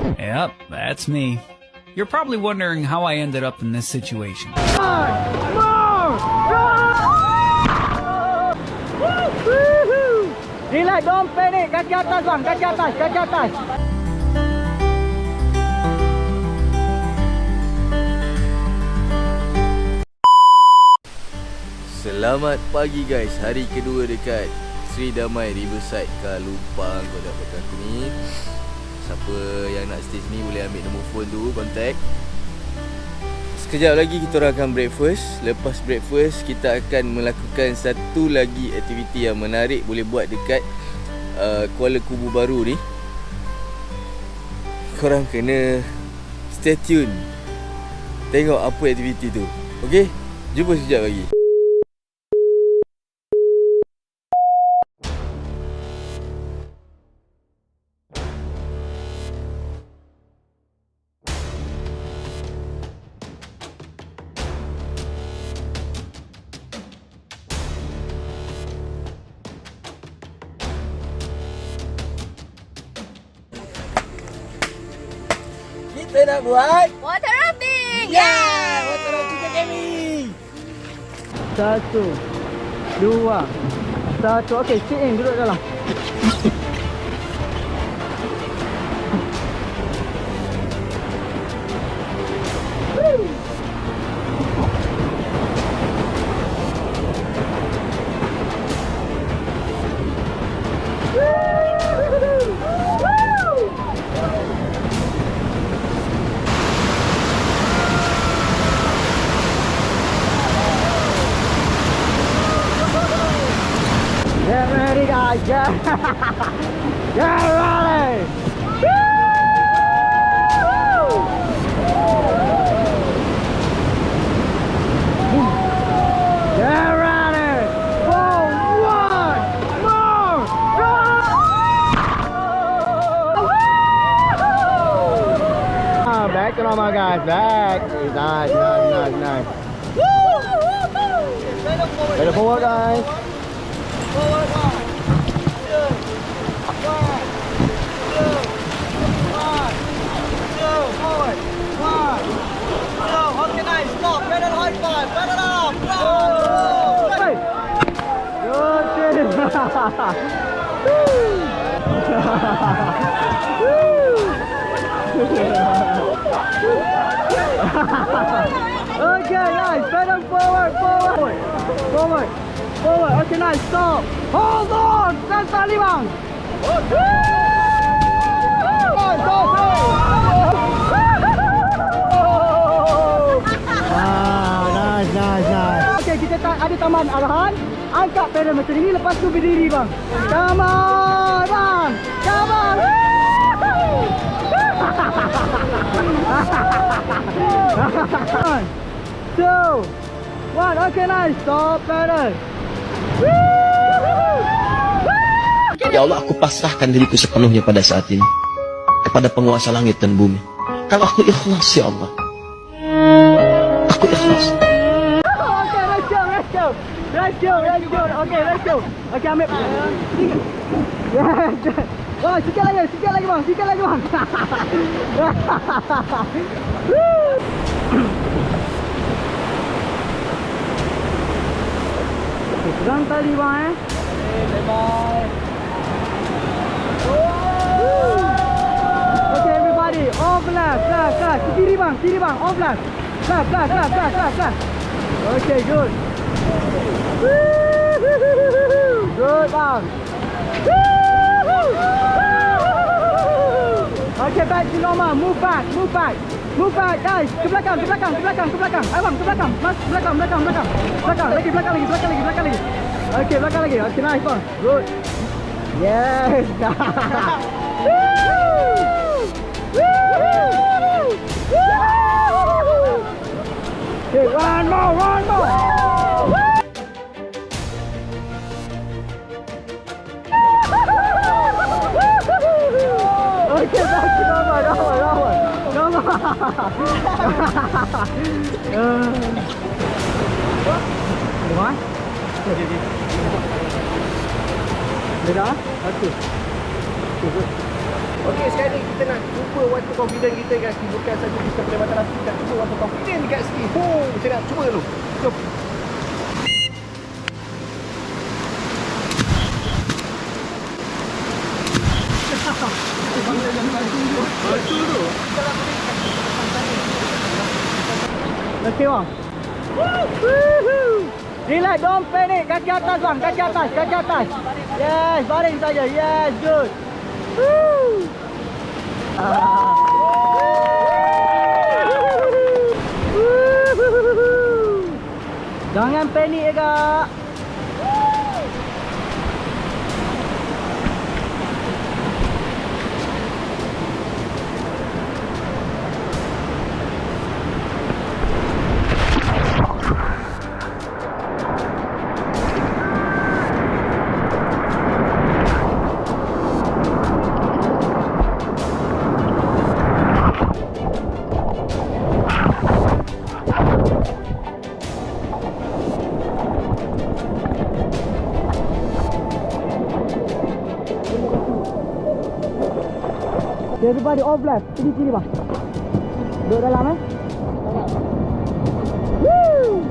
Yep, that's me. You're probably wondering how I ended up in this situation. Relax, don't panic. Kaki atas bang, kaki atas, kaki atas. Selamat pagi guys, hari kedua dekat Sri Damai Riverside Kuala Lumpur. Kau dah pakai aku ni. Siapa yang nak stay sini boleh ambil nombor phone tu, contact. Sekejap lagi kita orang akan breakfast. Lepas breakfast kita akan melakukan satu lagi aktiviti yang menarik boleh buat dekat Kuala Kubu Bharu ni. Korang kena stay tune, tengok apa aktiviti tu. Okay, jumpa sekejap lagi. Kita nak buat Water Rafting! yeah! Water Rafting di KKB. 1, 2, 1. Okey, sit in, duduk dalam. Get ready guys, get ready! Get ready! 4, 1, move! Go! Back to normal guys, back! Nice, nice, nice, nice. Better forward guys. Forward, 1, 2, 1, 2, forward, 1, 2, okay nice, stop, pedal high five, pedal up, hey. Good shit. Okay guys, pedal forward, forward, forward. Forward, okay nice, stop. Hold on, that's tali bang. Nice, nice, nice. Okay, kita ada taman arahan. Angkat pedal macam ini, lepas tu berdiri bang. Come on bang, come on. 1, 2, 1, okay nice, stop pedal. Ya Allah, aku pasrahkan diriku sepenuhnya pada saat ini kepada penguasa langit dan bumi. Kalau aku ikhlas ya Allah, aku ikhlas. Okay, let's go, let's go. Let's go, let's go. Okay, let's go. Okay, ambil. Yes. Wah, sikit lagi bang, sikit lagi bang. Pegang tali bang bye-bye. Okay everybody, off left, kiri bang, off left. Left. Okay, good. Good bang. Okay, back to normal, move back guys, ke belakang. Ayo bang, ke belakang, mas, belakang. Lagi. Okay, belakang lagi. Okay, nice bang. Good. Yes. Okay, one more. Okay, back to normal. What? Dah? Okay. Okay, sekarang ni kita nak cuba satu confident kita kat ski. Bukan saja kita perkhidmatan ski, kita cuba rasa confident dekat ski. Macam nak cuba dulu. Jom. Batu tu. Okay bang. Relax, don't panic. Kaki atas bang, kaki atas, kaki atas. Yes, baring saja. Yes, good. Jangan panik ya kak. Everybody off left. Sini bang. Duduk dalam eh. Woo!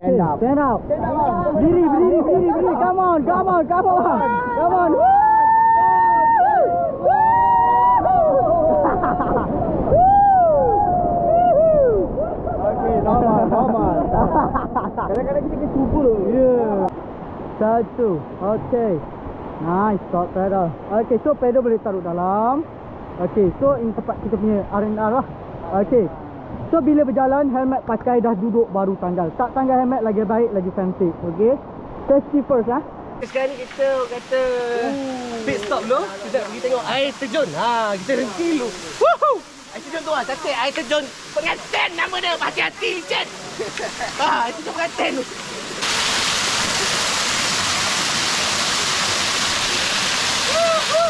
Stand up. Stand up. Berdiri. Come on. Come on. Woo! Kadang-kadang kita kena cuba. Yeah. Satu. Okay. Nice. Stop pedal. Okay. So pedal boleh taruh dalam. Okay. So ini tempat kita punya R&R lah. Okay. So bila berjalan helmet pakai dah duduk baru tanggal. Tak tanggal helmet lagi baik, lagi cantik. Okay. Safety first lah. Sekarang ni kita kata pit stop dulu. Kita pergi tengok air terjun. Kita berhenti dulu. Woohoo! Air terjun tu kata air terjun pengantin nama dia. Hati-hati licin. Air terjun pengantin tu. Woohoo!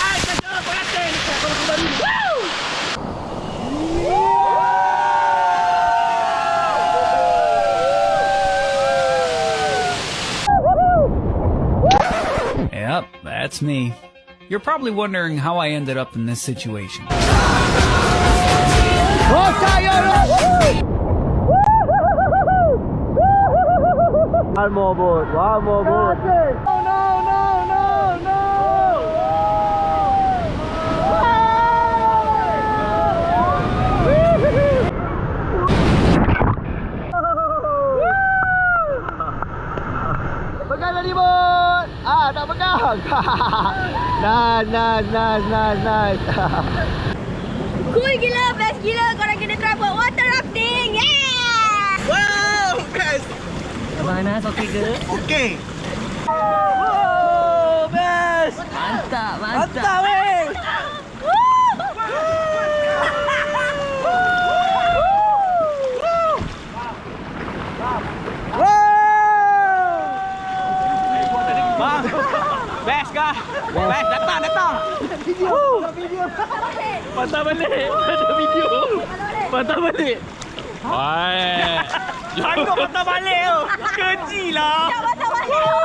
Air terjun pengantin dekat Kuala Kubu Bharu. Woo! Yep, that's me. You're probably wondering how I ended up in this situation. One more boat. Pegang tadi bot. Tak pegang. Nice. Cool gila, best gila. Korang kena try buat water rafting. Yeah! Wow, best. Abang Anas okey ke? Okey. Wow, best. Mantap weh. Best kah? Best, datang. Video. Patah balik. Ada video. Patah balik. Wah. Jangan patah balik tu. Keji lah. Tak patah balik tu.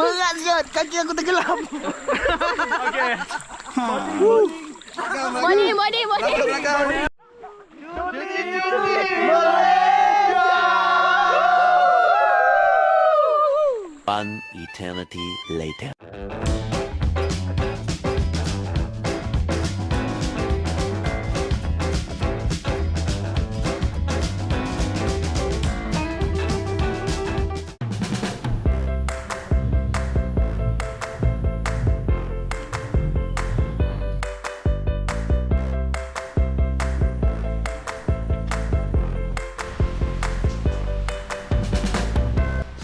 Berat siot. Kaki aku tenggelam. Okey. Body. One eternity later.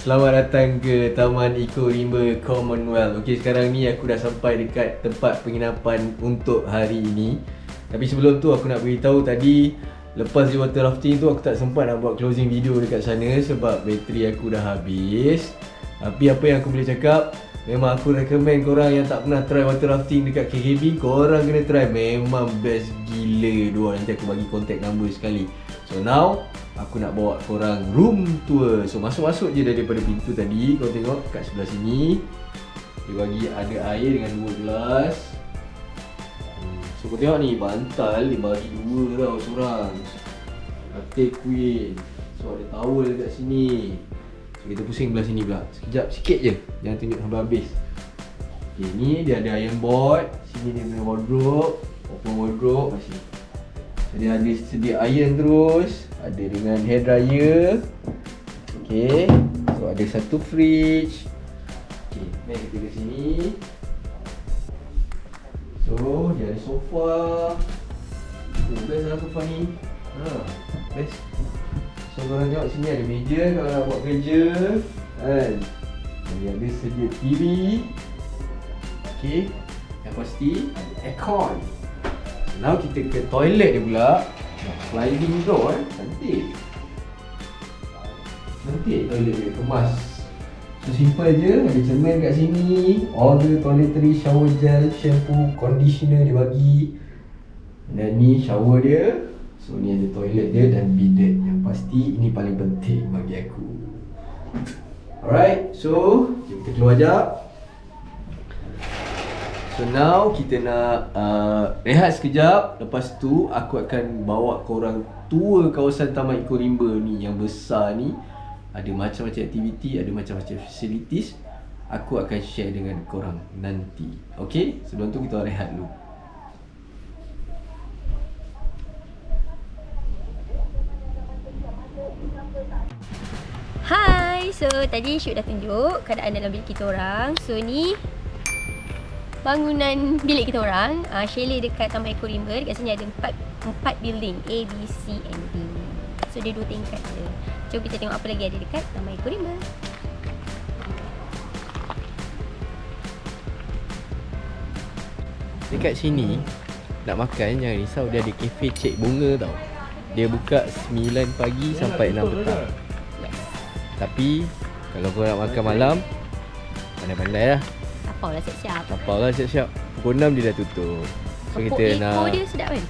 Selamat datang ke Taman Eko Rimba Komanwel. Okey, sekarang ni aku dah sampai dekat tempat penginapan untuk hari ini. Tapi sebelum tu aku nak beritahu tadi, lepas di water rafting tu aku tak sempat nak buat closing video dekat sana sebab bateri aku dah habis. Tapi apa yang aku boleh cakap, memang aku recommend korang yang tak pernah try water rafting dekat KKB, korang kena try. Memang best gila dua. Nanti aku bagi contact number sekali. So now aku nak bawa korang room tour. So masuk-masuk je daripada pintu tadi. Kau tengok kat sebelah sini, dia bagi ada air dengan 2 gelas. So kau tengok ni, bantal dia bagi 2 tau seorang. Katil queen. So ada towel dekat sini. So kita pusing belah sini pula. Sekejap, sikit je, jangan tunjuk sampai habis. Okay, ni dia ada iron board. Sini dia punya wardrobe, open wardrobe masih. Dia ada sedia iron terus, ada dengan hair dryer. Okay, so ada satu fridge. Okay, mari kita ke sini. So dia ada sofa. Best lah sofa ni. Best. So korang tengok sini ada meja kalau nak buat kerja kan. Dia ada sedia TV. Okay, yang pasti ada aircon. Now kita ke toilet dia pula. Sliding door cantik. Cantik toilet dia, kemas. So simple je, ada cermin kat sini. All the toiletry, shower gel, shampoo, conditioner dia bagi. Dan ni shower dia. So ni ada toilet dia dan bidet. Yang pasti ini paling penting bagi aku. Alright, so kita keluar jap. So now kita nak rehat sekejap. Lepas tu aku akan bawa korang tour kawasan Taman Eko Rimba ni yang besar ni. Ada macam-macam aktiviti, ada macam-macam facilities. Aku akan share dengan korang nanti. Okay, sebelum tu kita rehat dulu. Hai, so tadi Syuk dah tunjuk keadaan dalam bilik kita orang. So ni bangunan bilik kita orang, chalet dekat Taman Eko Rimba. Dekat sini ada 4 building, A, B, C and D. So dia 2 tingkat je. Jom kita tengok apa lagi ada dekat Taman Eko Rimba. Dekat sini nak makan jangan risau, dia ada kafe cek bunga tau. Dia buka 9 pagi sampai 6 petang. Tapi kalau kau nak makan malam, pandai-pandai lah. Tapau lah siap-siap. Tapau lah siap-siap. Pukul 6 dia dah tutup. So kita nak Eko dia sedap kan?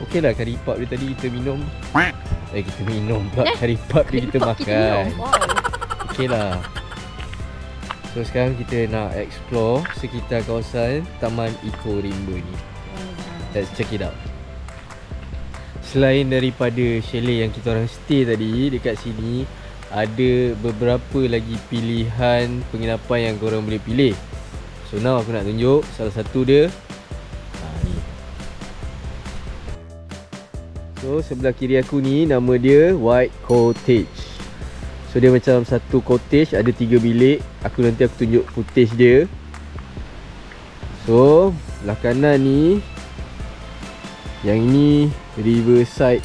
okey lah, curry pop dia tadi kita minum. Kita minum pula. Curry pop dia kita makan. Okey lah. So sekarang kita nak explore sekitar kawasan Taman Eko Rimba ni. Let's check it out. Selain daripada chalet yang kita orang stay tadi, dekat sini ada beberapa lagi pilihan penginapan yang korang boleh pilih. So now aku nak tunjuk salah satu dia. Ni. So sebelah kiri aku ni nama dia White Cottage. So dia macam satu cottage, ada 3 bilik. Nanti aku tunjuk footage dia. So belah kanan ni, yang ini Riverside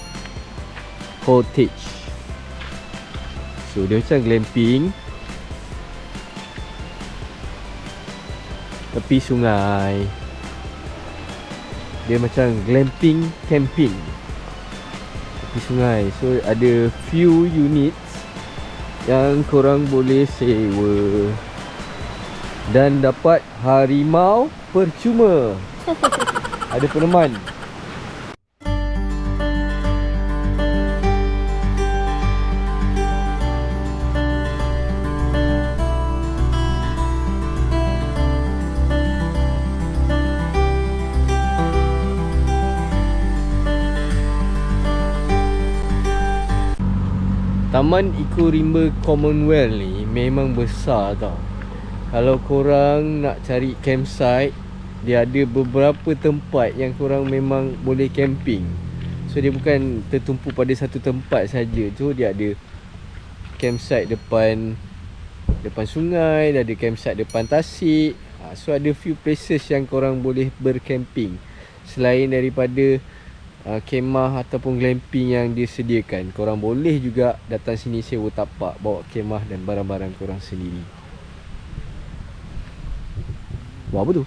Cottage. So dia macam glamping tepi sungai. Dia macam glamping camping tepi sungai. So ada few units yang korang boleh sewa dan dapat harimau percuma. Ada peneman. Taman Eko Rimba Komanwel ni memang besar tau. Kalau korang nak cari campsite, dia ada beberapa tempat yang korang memang boleh camping. So dia bukan tertumpu pada satu tempat saja. So dia ada campsite depan sungai, ada campsite depan tasik. So ada few places yang korang boleh bercamping. Selain daripada kemah ataupun glamping yang disediakan. Korang boleh juga datang sini sewa tapak, bawa kemah dan barang-barang korang sendiri. Wah, apa tu?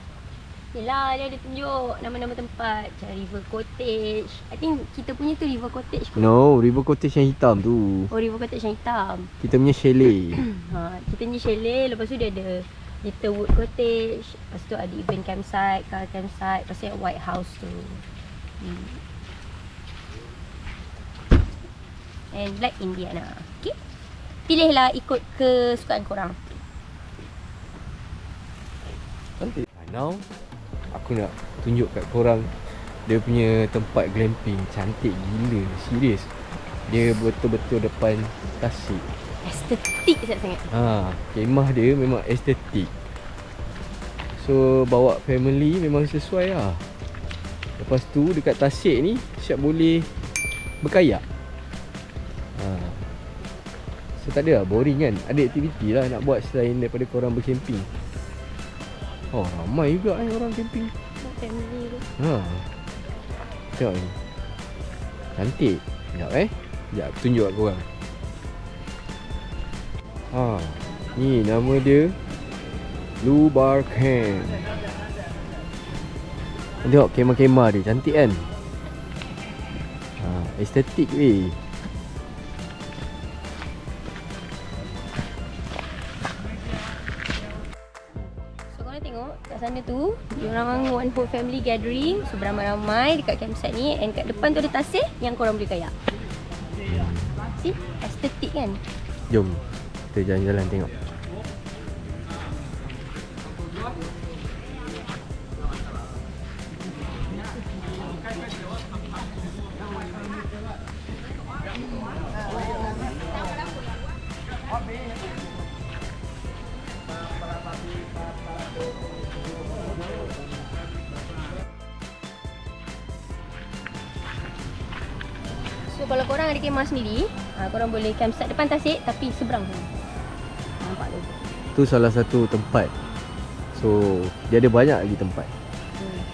Yelah, dia ada tunjuk nama-nama tempat. Macam River Cottage. I think kita punya tu River Cottage kot. No, River Cottage yang hitam tu. Oh, River Cottage yang hitam. Kita punya chalet. Kita ni chalet. Lepas tu dia ada Littlewood Cottage. Lepas tu ada event campsite, car campsite. Lepas tu yang White House tu. And Black Indiana. Okay. Pilihlah ikut kesukaan korang. Now aku nak tunjuk kat korang dia punya tempat glamping. Cantik gila, serius. Dia betul-betul depan tasik. Estetik sangat-sangat. Kemah dia memang estetik. So bawa family memang sesuai lah. Lepas tu dekat tasik ni siap boleh berkayak. So tak ada lah, boring kan. Ada aktiviti lah nak buat selain daripada korang bercamping. Oh, ramai juga orang camping. Family tu. Tengok ni. Cantik. Sekejap Sekejap aku tunjuk kat korang. Ni nama dia Lubarkan. Tengok kemah-kemah dia, cantik kan? Estetik weh. Kat sana tu, diorang one whole family gathering. So beramai-ramai dekat campsite ni. And kat depan tu ada tasik yang korang boleh kayak. See? Estetik kan? Jom kita jalan-jalan tengok. So kalau korang ada kemah sendiri, korang boleh campsite depan tasik tapi seberang tu. Nampak tu? Tu salah satu tempat. So dia ada banyak lagi tempat.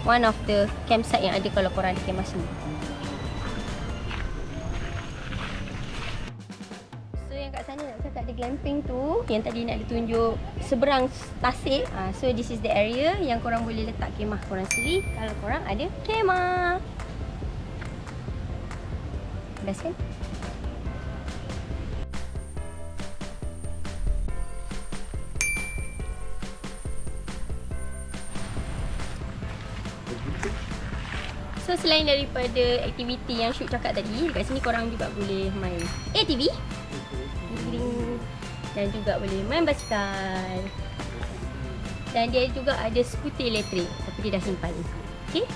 One of the campsite yang ada kalau korang ada kemah sini. So yang kat sana nak cakap ada glamping tu, yang tadi nak ditunjuk seberang tasik. So this is the area yang korang boleh letak kemah korang sendiri kalau korang ada kemah. Best kan? So selain daripada aktiviti yang Syuk cakap tadi, dekat sini korang juga boleh main ATV dan juga boleh main basikal. Dan dia juga ada skuter elektrik tapi dia dah simpan. Okay?